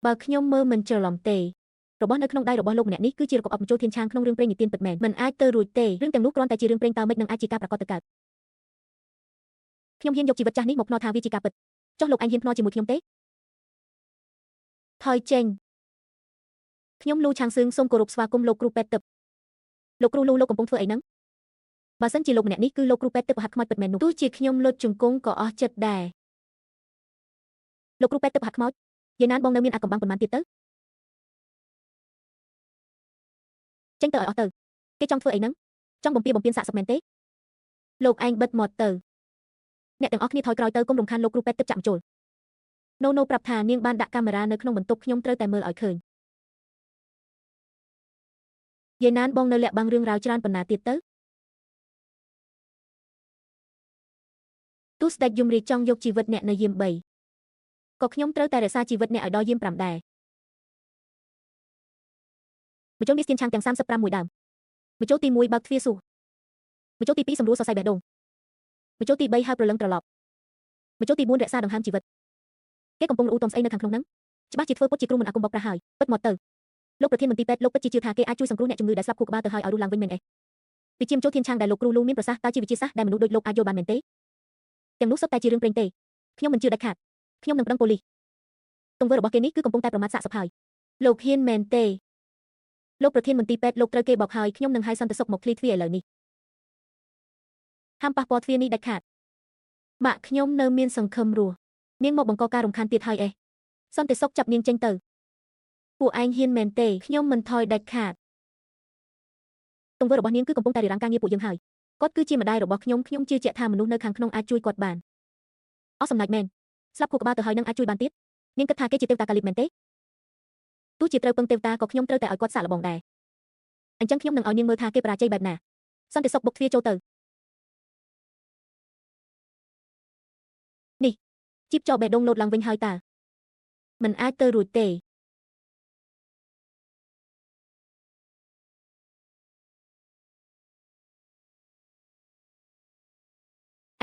បើខ្ញុំមើលមិនច្រឡំទេរបស់នៅក្នុងដៃរបស់លោកម្នាក់នេះគឺជារបបបញ្ចូលធានឆាងក្នុងរឿងព្រេងនិទានពិតមែនមិនអាចទៅរួចទេរឿងទាំងនោះគ្រាន់តែជារឿងព្រេងតើមិននឹងអាចជាការប្រាកដទៅកើតខ្ញុំហ៊ានយកជីវិតចាស់នេះមកភ្នាល់ថាវាជាការពិតចុះលោកឯងហ៊ានភ្នាល់ជាមួយខ្ញុំទេថយចេញខ្ញុំលូឆាងសឿងសូមគោរពស្វាគមន៍លោកគ្រូពេទ្យទឹកលោកគ្រូលូលោកកំពុងធ្វើអីហ្នឹងបើសិនជាលោកម្នាក់នេះគឺលោកគ្រូពេទ្យទឹកប្រហាត់ខ្មោចពិតមែននោះទោះជាខ្ញុំលុតជង្គង់ក៏អស់ចិត្តដែរលោកគ្រូពេទ្យទឹកប្រហាត់ខ្មោចយាយណានបងនៅមានអាកំបាំងប៉ុន្មានទៀតទៅចេញទៅឲ្យអស់ទៅគេចង់ធ្វើអីហ្នឹងចង់បំពានសាកសពមែនទេលោកឯងបិទមាត់ទៅអ្នកទាំងអស់គ្នាថយក្រោយទៅកុំរំខានលោកគ្រូពេទ្យទឹកចាក់ចូលណូប្រាប់ថានាងបានដាក់កាមេរ៉ានៅក្នុងបន្ទប់ខ្ញុំត្រូវតែមើលឲ្យឃើញយាយណានបងនៅលាក់បាំងរឿងរ៉ាវច្រើនប៉ុណ្ណាទៀតទៅទោះស្ដេចយមរាជចង់យកជីវិតអ្នកនៅយាម3ក៏ខ្ញុំត្រូវតែរក្សាជីវិតអ្នកឲ្យដល់យាម5ដែរបញ្ចូលមានស្ទៀនឆាំងទាំង35មួយដើមបញ្ចូលទី1បើកទ្វារសួរបញ្ចូលទី2សម្រួលសរសៃបេះដូងបញ្ចូលទី3ហៅប្រលឹងត្រឡប់បញ្ចូលទី4រក្សាដង្ហើមជីវិតគេកំពុងរអ៊ូតុំស្អីនៅខាងក្នុងហ្នឹងច្បាស់ជាធ្វើពុតជាគ្រូមិនអាគមបកប្រាស់ហើយបិទមាត់ទៅលោកប្រធានមន្ត្រីពេទ្យលោកពិតជាជឿថាគេអាចជួយសង្គ្រោះអ្នកជំងឺដែលស្លាប់ខួរក្បាលទៅហើយឲ្យរស់ឡើងវិញមែនអេវិជ្ជាមចូលធានឆាងដែលលោកគ្រូលូមានប្រសាសន៍តើជាវិទ្យាសាស្ត្រដែលមនុស្សដូចលោកអាចយល់បានមែនទេទាំងនោះសុទ្ធតែជារឿងព្រេងទេខ្ញុំមិនជឿដាច់ខាតខ្ញុំនឹងប្តឹងប៉ូលីសទង្វើរបស់គេនេះគឺកំពុងតែប្រមាថសាកសពហើយលោកហ៊ានមែនទេលោកប្រធានមន្ត្រីពេទ្យលោកត្រូវគេបោកហើយខ្ញុំនឹងហៅសន្តិសុខមកឃ្លីទ្វារឥឡូវនេះហាមប៉ះពាល់ទ្វារនេះដាច់ខាតម៉ាក់ខ្ញុំនៅមានសង្ឃឹមរស់នាងមកបង្កការរំខានទៀតហើយសន្តិសុខចាប់នាងចេញទៅពួកឯងហ៊ានមែនទេខ្ញុំមិនថយដាច់ខាតទង្វើរបស់នាងគឺកំពុងតែរារាំងការងារពួកយើងហើយគាត់គឺជាម្ដាយរបស់ខ្ញុំជឿជាក់ថាមនុស្សនៅខាងក្នុងអាចជួយគាត់បានអស់សំណាច់មែនស្លាប់ខួរក្បាលទៅហើយនឹងអាចជួយបានទៀតនាងគិតថាគេជាទេវតាកាលីបមែនទេទោះជាត្រូវពឹងទេវតាក៏ខ្ញុំត្រូវតែឲ្យគាត់សាកល្បងដែរអញ្ចឹងខ្ញុំនឹងឲ្យនាងមើលថាគេបរាជ័យបែបណាសន្តិសុខបុកទ្វារចូលទៅនេះជីបចោបេះដូងលោតឡើងវិញហើយតើមិនអាចទៅរួចទេឯ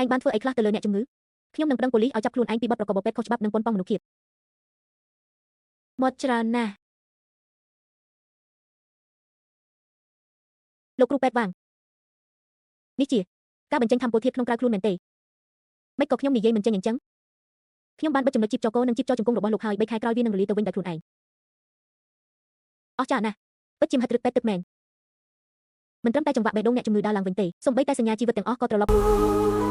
ងបានធ្វើអីខ្លះទៅលើអ្នកជំងឺខ្ញុំនឹងប្តឹងប៉ូលីសឲ្យចាប់ខ្លួនឯងពីបទប្រកបបពេទ្យខុសច្បាប់និងប៉ុនប៉ងមនុស្សឃាតមាត់ច្រើនណាស់លោកគ្រូពេទ្យវាងនេះជាការបញ្ចេញធម្មពលធាតុក្នុងក្រៅខ្លួនមែនទេមិនក៏ខ្ញុំនិយាយមិនចេញអញ្ចឹងខ្ញុំបានបិទចំណុចជីបចកនិងជីបចជង្គង់របស់លោកហើយ3ខែក្រោយវានឹងរលាយទៅវិញដោយខ្លួនឯងអស់ចាណាស់ពិតជាមហិទ្ធិឫទ្ធិពេទ្យទឹកមែនមិនត្រឹមតែចង្វាក់បេះដូងអ្នកជំងឺដើរឡើងវិញទេសូម្បីតែសញ្ញាជីវិតទាំងអស់ក៏ត្រឡប់